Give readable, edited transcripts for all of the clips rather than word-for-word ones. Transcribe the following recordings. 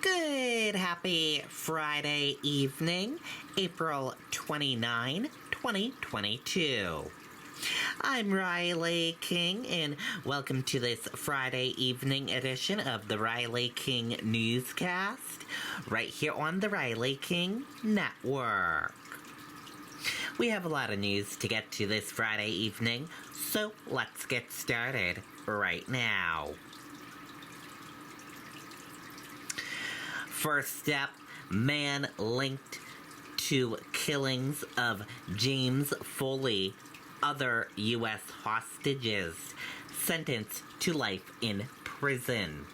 Good, happy Friday evening, April 29, 2022. I'm Riley King, and welcome to this Friday evening edition of the Riley King Newscast, right here on the Riley King Network. We have a lot of news to get to this Friday evening, so let's get started right now. First up, man linked to killings of James Foley, other U.S. hostages, sentenced to life in prison.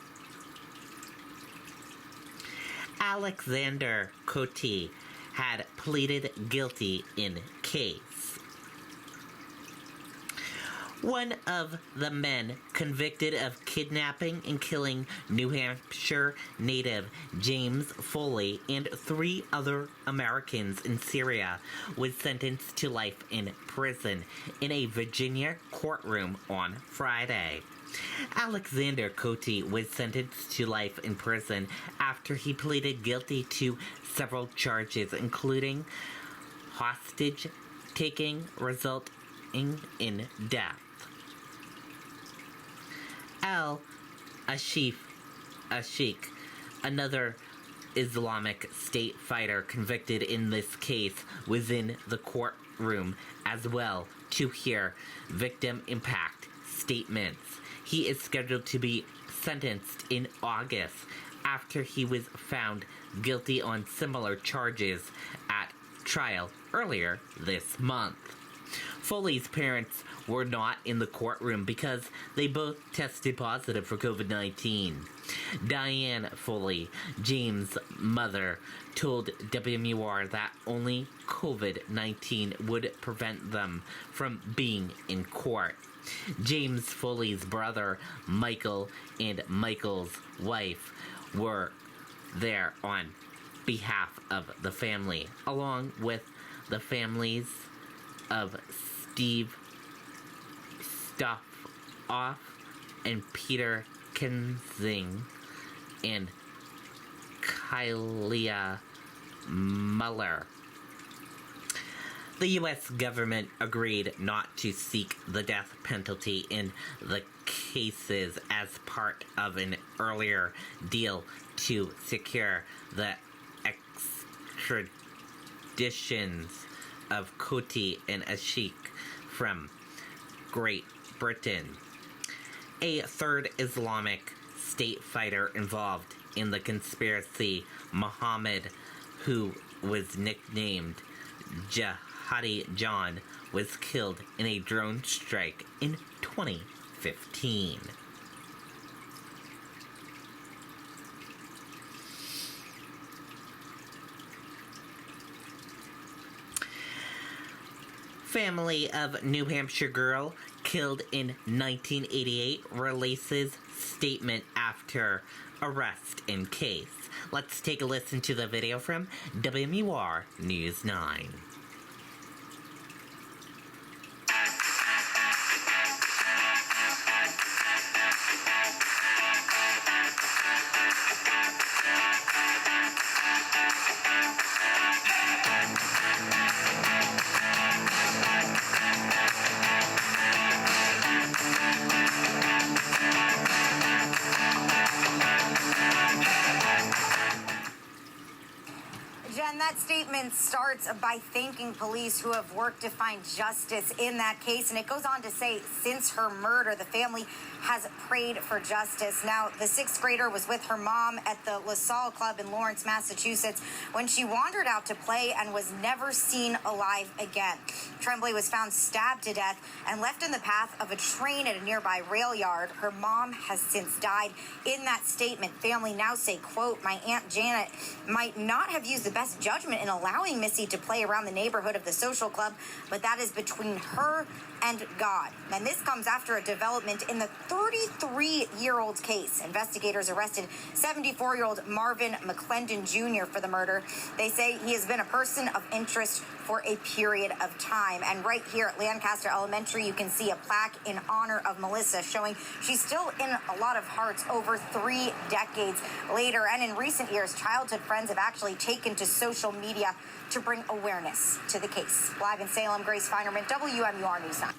Alexander Cote had pleaded guilty in case. One of the men convicted of kidnapping and killing New Hampshire native James Foley and 3 other Americans in Syria was sentenced to life in prison in a Virginia courtroom on Friday. Alexander Cote was sentenced to life in prison after he pleaded guilty to several charges, including hostage taking resulting in death. Al-Ashik, another Islamic State fighter convicted in this case, was in the courtroom as well to hear victim impact statements. He is scheduled to be sentenced in August after he was found guilty on similar charges at trial earlier this month. Foley's parents were not in the courtroom because they both tested positive for COVID-19. Diane Foley, James' mother, told WMUR that only COVID-19 would prevent them from being in court. James Foley's brother, Michael, and Michael's wife were there on behalf of the family, along with the families of Steve Stoffoff and Peter Kensing and Kylia Muller. The U.S. government agreed not to seek the death penalty in the cases as part of an earlier deal to secure the extraditions of Cote and Ashik from Great Britain. A third Islamic State fighter involved in the conspiracy, Muhammad, who was nicknamed Jihadi John, was killed in a drone strike in 2015. Family of New Hampshire girl killed in 1988 releases statement after arrest in case. Let's take a listen to the video from WMUR News 9. Jen, that statement starts by thanking police who have worked to find justice in that case. And it goes on to say, since her murder, the family has prayed for justice. Now, the 6th grader was with her mom at the LaSalle Club in Lawrence, Massachusetts, when she wandered out to play and was never seen alive again. Tremblay was found stabbed to death and left in the path of a train at a nearby rail yard. Her mom has since died. In that statement, family now say, quote, "My Aunt Janet might not have used the best judgment judgment in allowing Missy to play around the neighborhood of the social club, but that is between her and God. And this comes after a development in the 33-year-old's case. Investigators arrested 74-year-old Marvin McClendon Jr. for the murder. They say he has been a person of interest for a period of time. And right here at Lancaster Elementary, you can see a plaque in honor of Melissa, showing she's still in a lot of hearts over 3 decades later. And in recent years, childhood friends have actually taken to social media to bring awareness to the case. Live in Salem, Grace Feinerman, WMUR News 9.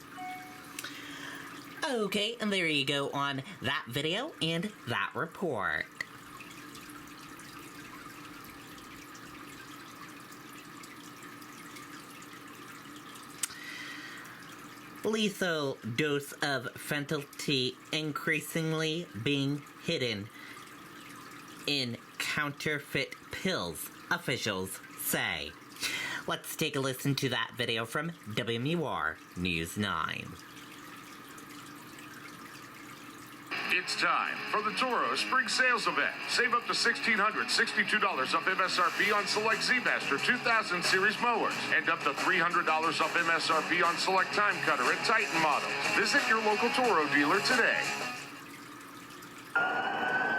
Okay, and there you go on that video and that report. Lethal dose of fentanyl increasingly being hidden in counterfeit pills, officials say. Let's take a listen to that video from WMUR News 9. It's time for the Toro Spring Sales Event. Save up to $1,662 off MSRP on select Z-Master 2000 Series mowers and up to $300 off MSRP on select Time Cutter and Titan models. Visit your local Toro dealer today.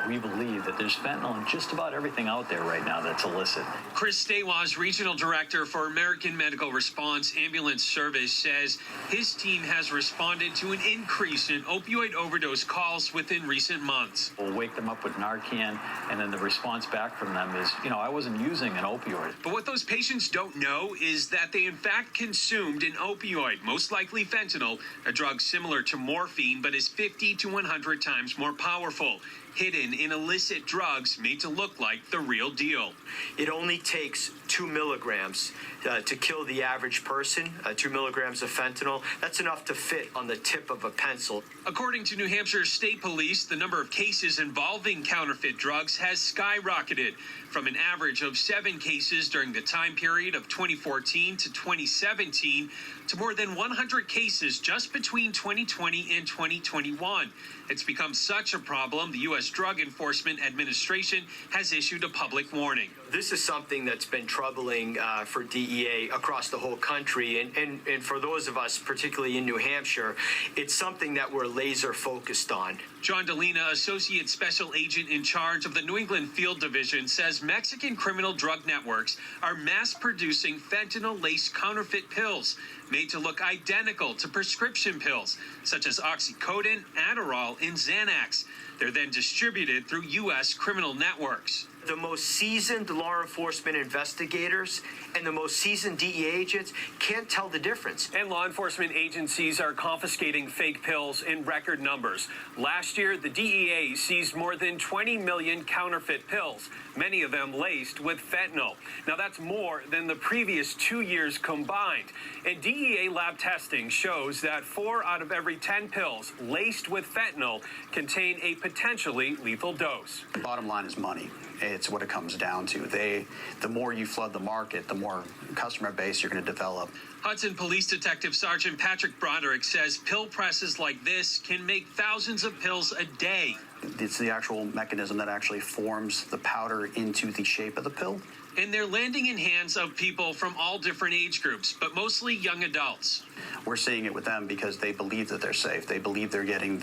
We believe that there's fentanyl in just about everything out there right now that's illicit. Chris Stawas, Regional Director for American Medical Response Ambulance Service, says his team has responded to an increase in opioid overdose calls within recent months. We'll wake them up with Narcan, and then the response back from them is, I wasn't using an opioid. But what those patients don't know is that they in fact consumed an opioid, most likely fentanyl, a drug similar to morphine but is 50 to 100 times more powerful, hidden in illicit drugs made to look like the real deal. It only takes 2 milligrams to kill the average person. 2 milligrams of fentanyl, that's enough to fit on the tip of a pencil. According to New Hampshire State Police, the number of cases involving counterfeit drugs has skyrocketed from an average of 7 cases during the time period of 2014 to 2017 to more than 100 cases just between 2020 and 2021. It's become such a problem, the U.S. Drug Enforcement Administration has issued a public warning. This is something that's been troubling for DEA across the whole country. And for those of us, particularly in New Hampshire, it's something that we're laser focused on. John Delina, Associate Special Agent in charge of the New England Field Division, says Mexican criminal drug networks are mass-producing fentanyl-laced counterfeit pills made to look identical to prescription pills, such as oxycodone, Adderall, and Xanax. They're then distributed through U.S. criminal networks. The most seasoned law enforcement investigators and the most seasoned DEA agents can't tell the difference. And law enforcement agencies are confiscating fake pills in record numbers. Last year, the DEA seized more than 20 million counterfeit pills, many of them laced with fentanyl. Now, that's more than the previous 2 years combined. And DEA lab testing shows that 4 out of every 10 pills laced with fentanyl contain a potentially lethal dose. The bottom line is money. It's what it comes down to. The more you flood the market, the more customer base you're going to develop. Hudson Police Detective Sergeant Patrick Broderick says pill presses like this can make thousands of pills a day. It's the actual mechanism that actually forms the powder into the shape of the pill. And they're landing in hands of people from all different age groups, but mostly young adults. We're seeing it with them because they believe that they're safe. They believe they're getting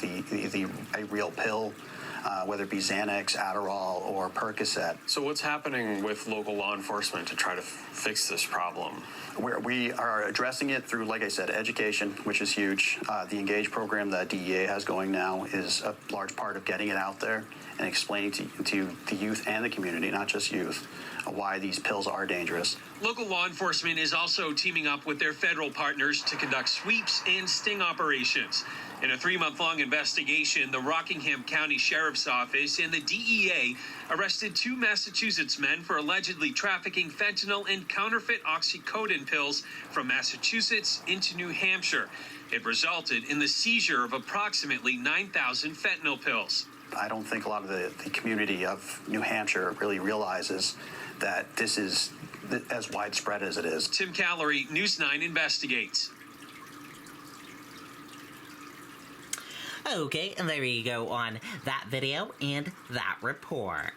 a real pill. Whether it be Xanax, Adderall, or Percocet. So what's happening with local law enforcement to try to fix this problem? We are addressing it through, like I said, education, which is huge. The Engage program that DEA has going now is a large part of getting it out there and explaining to the youth and the community, not just youth, why these pills are dangerous. Local law enforcement is also teaming up with their federal partners to conduct sweeps and sting operations. In a 3-month-long investigation, the Rockingham County Sheriff's Office and the DEA arrested 2 Massachusetts men for allegedly trafficking fentanyl and counterfeit oxycodone pills from Massachusetts into New Hampshire. It resulted in the seizure of approximately 9,000 fentanyl pills. I don't think a lot of the community of New Hampshire really realizes that this is as widespread as it is. Tim Callery, News 9 Investigates. Okay, and there you go on that video and that report.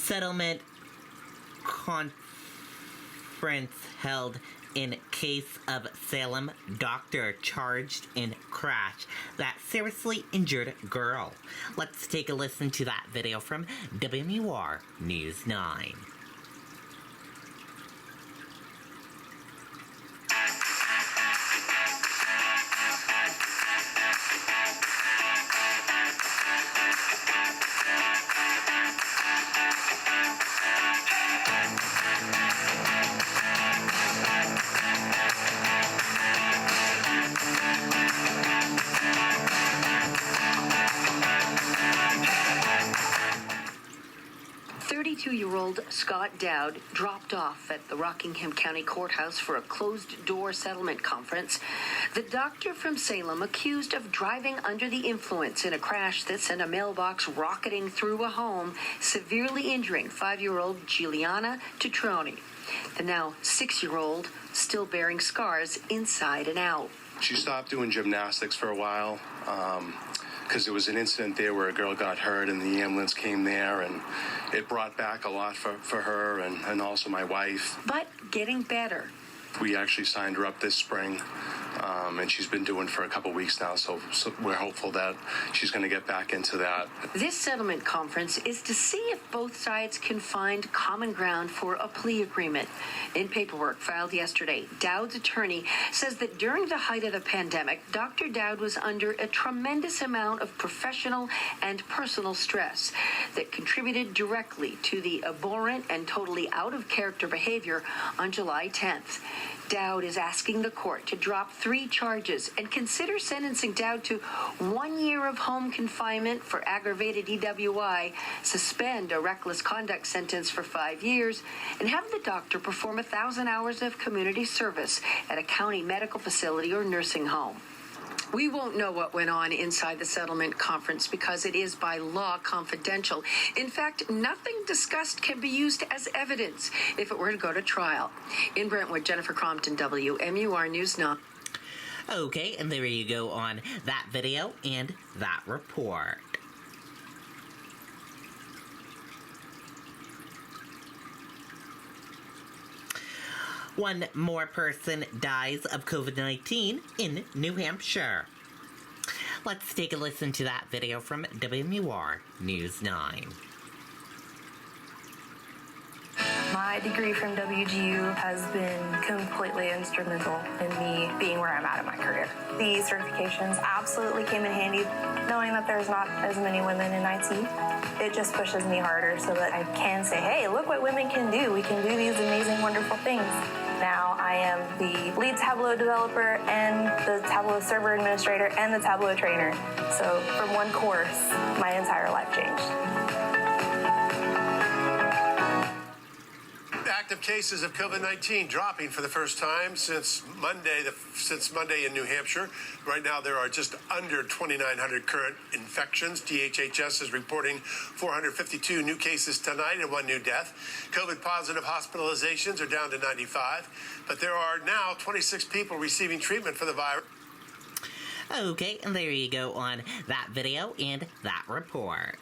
Settlement conference held in case of Salem doctor charged in crash that seriously injured girl. Let's take a listen to that video from WMUR News 9. Year-old Scott Dowd dropped off at the Rockingham County Courthouse for a closed-door settlement conference. The doctor from Salem accused of driving under the influence in a crash that sent a mailbox rocketing through a home, severely injuring 5-year-old Giuliana Titroni. The now 6-year-old still bearing scars inside and out. She stopped doing gymnastics for a while because there was an incident there where a girl got hurt and the ambulance came there, and it brought back a lot for her and also my wife. But getting better. We actually signed her up this spring, and she's been doing for a couple weeks now, so we're hopeful that she's going to get back into that. This settlement conference is to see if both sides can find common ground for a plea agreement. In paperwork filed yesterday, Dowd's attorney says that during the height of the pandemic, Dr. Dowd was under a tremendous amount of professional and personal stress that contributed directly to the abhorrent and totally out-of-character behavior on July 10th. Dowd is asking the court to drop 3 charges and consider sentencing Dowd to 1 year of home confinement for aggravated DWI, suspend a reckless conduct sentence for 5 years, and have the doctor perform 1,000 hours of community service at a county medical facility or nursing home. We won't know what went on inside the settlement conference because it is by law confidential. In fact, nothing discussed can be used as evidence if it were to go to trial. In Brentwood, Jennifer Crompton, WMUR News 9. Okay, and there you go on that video and that report. One more person dies of COVID-19 in New Hampshire. Let's take a listen to that video from WMUR News 9. My degree from WGU has been completely instrumental in me being where I'm at in my career. The certifications absolutely came in handy. Knowing that there's not as many women in IT, it just pushes me harder so that I can say, hey, look what women can do. We can do these amazing, wonderful things. Now I am the lead Tableau developer and the Tableau server administrator and the Tableau trainer. So from one course, my entire life changed. Active cases of COVID-19 dropping for the first time since Monday in New Hampshire. Right now, there are just under 2,900 current infections. DHHS is reporting 452 new cases tonight and 1 new death. COVID-positive hospitalizations are down to 95, but there are now 26 people receiving treatment for the virus. Okay, and there you go on that video and that report.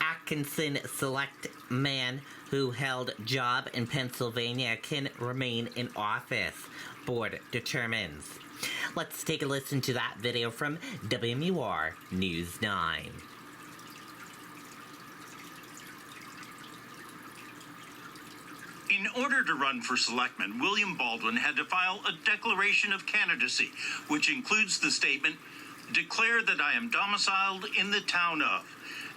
Atkinson select man who held job in Pennsylvania can remain in office, board determines. Let's take a listen to that video from WMUR News 9. In order to run for selectman, William Baldwin had to file a declaration of candidacy, which includes the statement, "Declare that I am domiciled in the town of."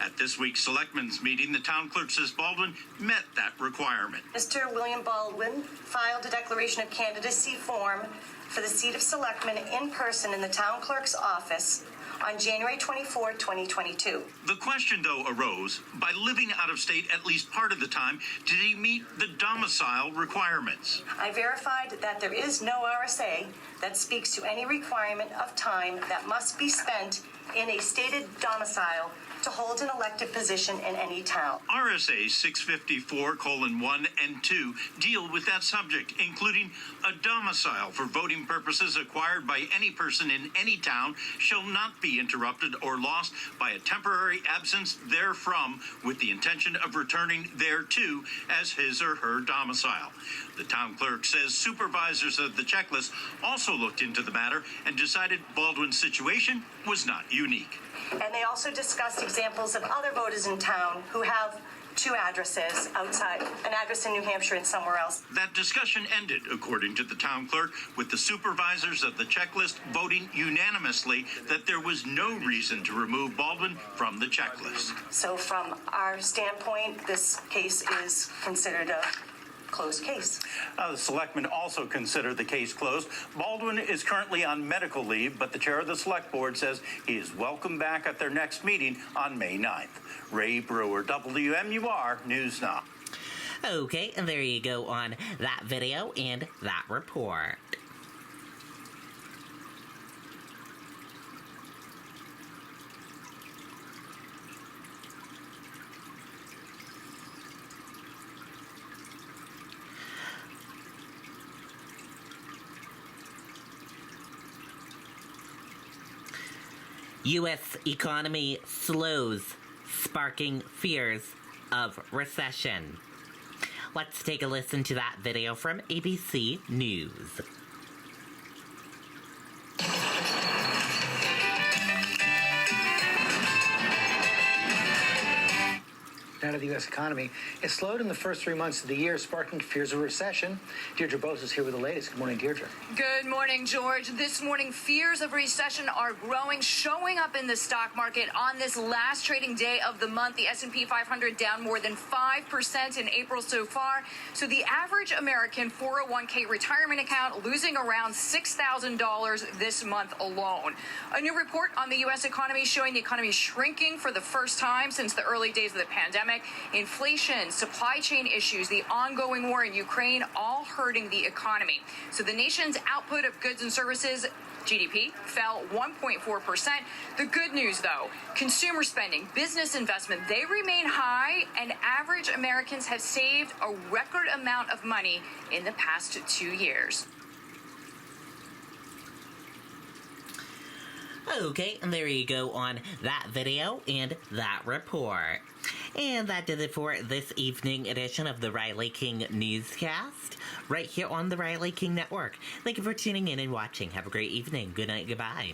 At this week's selectmen's meeting, the town clerk says Baldwin met that requirement. Mr. William Baldwin filed a declaration of candidacy form for the seat of selectman in person in the town clerk's office on January 24, 2022. The question, though, arose, by living out of state at least part of the time, did he meet the domicile requirements? I verified that there is no RSA that speaks to any requirement of time that must be spent in a stated domicile to hold an elected position in any town. RSA 654:1 and 2 deal with that subject, including a domicile for voting purposes acquired by any person in any town shall not be interrupted or lost by a temporary absence therefrom with the intention of returning thereto as his or her domicile. The town clerk says supervisors of the checklist also looked into the matter and decided Baldwin's situation was not unique. And they also discussed examples of other voters in town who have two addresses outside, an address in New Hampshire and somewhere else. That discussion ended, according to the town clerk, with the supervisors of the checklist voting unanimously that there was no reason to remove Baldwin from the checklist. So from our standpoint, this case is considered a closed case. The selectmen also consider the case closed. Baldwin is currently on medical leave, but the chair of the select board says he is welcome back at their next meeting on May 9th. Ray Brewer, WMUR News Now. Okay, and there you go on that video and that report. U.S. economy slows, sparking fears of recession. Let's take a listen to that video from ABC News. Out of the U.S. economy, it slowed in the first 3 months of the year, sparking fears of recession. Deirdre Bose is here with the latest. Good morning, Deirdre. Good morning, George. This morning, fears of recession are growing, showing up in the stock market on this last trading day of the month. The S&P 500 down more than 5% in April so far. So the average American 401k retirement account losing around $6,000 this month alone. A new report on the U.S. economy showing the economy shrinking for the first time since the early days of the pandemic. Inflation, supply chain issues, the ongoing war in Ukraine, all hurting the economy. So the nation's output of goods and services, GDP, fell 1.4%. The good news, though, consumer spending, business investment, they remain high, and average Americans have saved a record amount of money in the past 2 years. Okay, and there you go on that video and that report. And that did it for this evening edition of the Riley King Newscast, right here on the Riley King Network. Thank you for tuning in and watching. Have a great evening. Good night, goodbye.